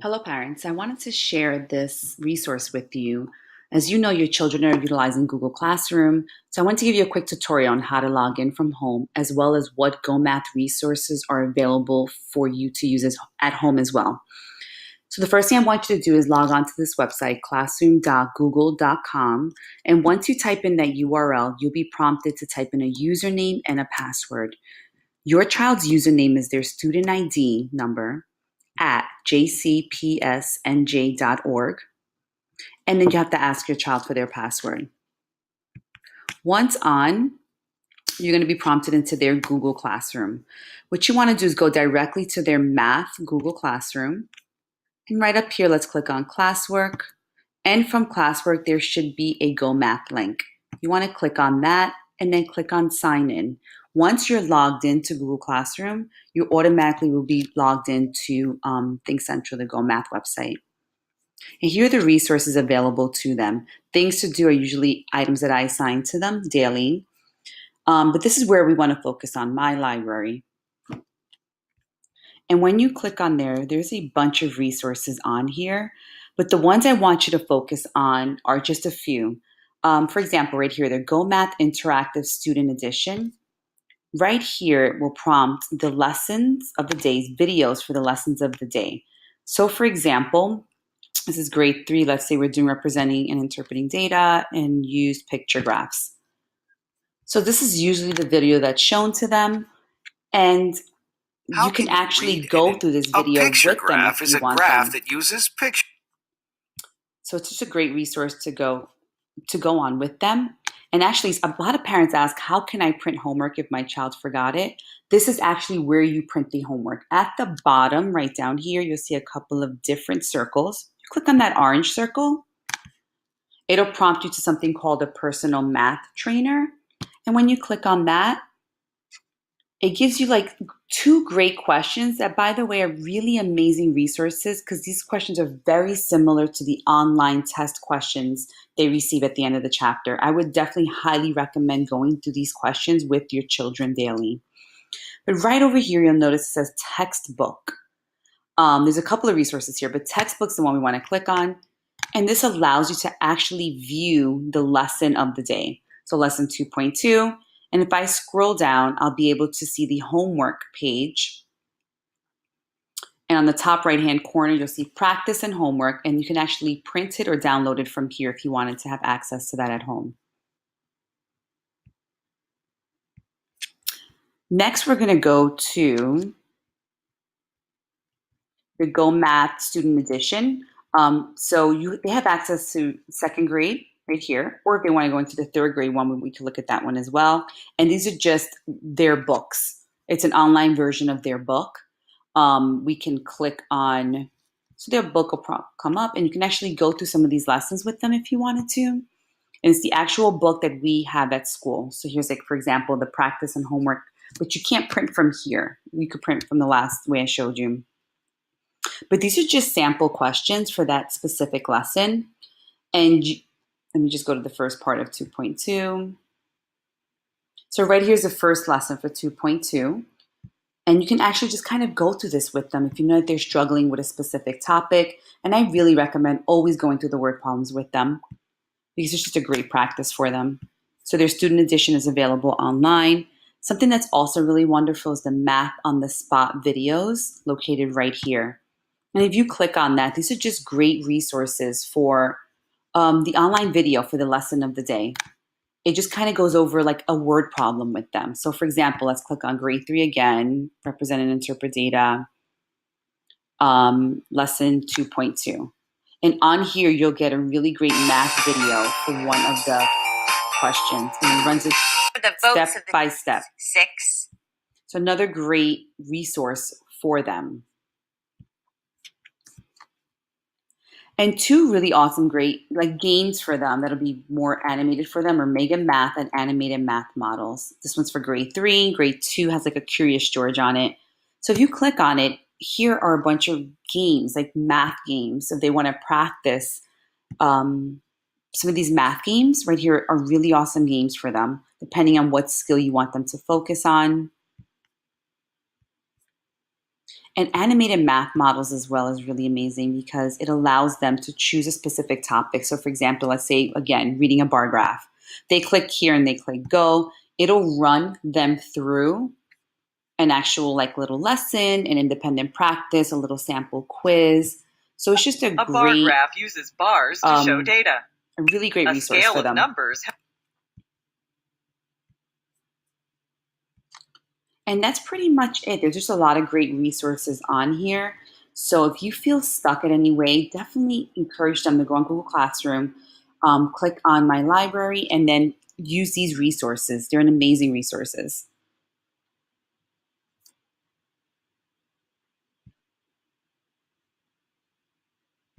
Hello, parents. I wanted to share this resource with you. As you know, your children are utilizing Google Classroom. So I want to give you a quick tutorial on how to log in from home, as well as what GoMath resources are available for you to use at home as well. So the first thing I want you to do is log on to this website, classroom.google.com. And once you type in that URL, you'll be prompted to type in a username and a password. Your child's username is their student ID number at jcpsnj.org. And then you have to ask your child for their password. Once on, you're going to be prompted into their Google Classroom. What you want to do is go directly to their Math Google Classroom. And right up here, let's click on Classwork. And from Classwork, there should be a GoMath link. You want to click on that and then click on Sign In. Once you're logged into Google Classroom, you automatically will be logged into Think Central, the GoMath website. And here are the resources available to them. Things to do are usually items that I assign to them daily. But this is where we want to focus on My Library. And when you click on there, there's a bunch of resources on here. But the ones I want you to focus on are just a few. For example, right here, the GoMath Interactive Student Edition. Right here, it will prompt the lessons of the day's videos for the lessons of the day. So for example, this is grade 3. Let's say we're doing representing and interpreting data and use picture graphs. So this is usually the video that's shown to them. And you can actually go through this video with them if you want them. That uses pictures. So it's just a great resource to go on with them. And actually, a lot of parents ask, how can I print homework if my child forgot it? This is actually where you print the homework. At the bottom, right down here, you'll see a couple of different circles. You click on that orange circle. It'll prompt you to something called a personal math trainer. And when you click on that, it gives you like 2 great questions that, by the way, are really amazing resources because these questions are very similar to the online test questions they receive at the end of the chapter. I would definitely highly recommend going through these questions with your children daily. But right over here, you'll notice it says textbook. There's a couple of resources here, but textbook's the one we want to click on. And this allows you to actually view the lesson of the day. So lesson 2.2. And if I scroll down, I'll be able to see the homework page. And on the top right-hand corner, you'll see practice and homework, and you can actually print it or download it from here if you wanted to have access to that at home. Next, we're going to go to the GoMath Student Edition. They have access to 2nd grade right here, or if they want to go into the 3rd grade one, we can look at that one as well. And these are just their books. It's an online version of their book. We can click on, so their book will come up, and you can actually go through some of these lessons with them if you wanted to. And it's the actual book that we have at school. So here's, like, for example, the practice and homework, which you can't print from here. You could print from the last way I showed you. But these are just sample questions for that specific lesson. And let me just go to the first part of 2.2. So right here's the first lesson for 2.2. And you can actually just kind of go through this with them if you know that they're struggling with a specific topic. And I really recommend always going through the word problems with them because it's just a great practice for them. So their student edition is available online. Something that's also really wonderful is the Math on the Spot videos located right here. And if you click on that, these are just great resources for the online video for the lesson of the day. It just kind of goes over like a word problem with them. So for example, let's click on grade 3 again, represent and interpret data, lesson 2.2. And on here, you'll get a really great math video for one of the questions. And it runs it step by step. 6. So another great resource for them. And 2 really awesome, great like games for them that'll be more animated for them are Mega Math and animated math models. This one's for grade 3. Grade 2 has like a Curious George on it. So if you click on it, here are a bunch of games, like math games. If they want to practice some of these math games, right here are really awesome games for them, depending on what skill you want them to focus on. And animated math models as well is really amazing because it allows them to choose a specific topic. So, for example, let's say, again, reading a bar graph. They click here and they click go. It'll run them through an actual like little lesson, an independent practice, a little sample quiz. So it's just A bar graph uses bars to show data. a really great A resource scale for of them. numbers. And that's pretty much it. There's just a lot of great resources on here. So if you feel stuck in any way, definitely encourage them to go on Google Classroom, click on My Library, and then use these resources. They're an amazing resources.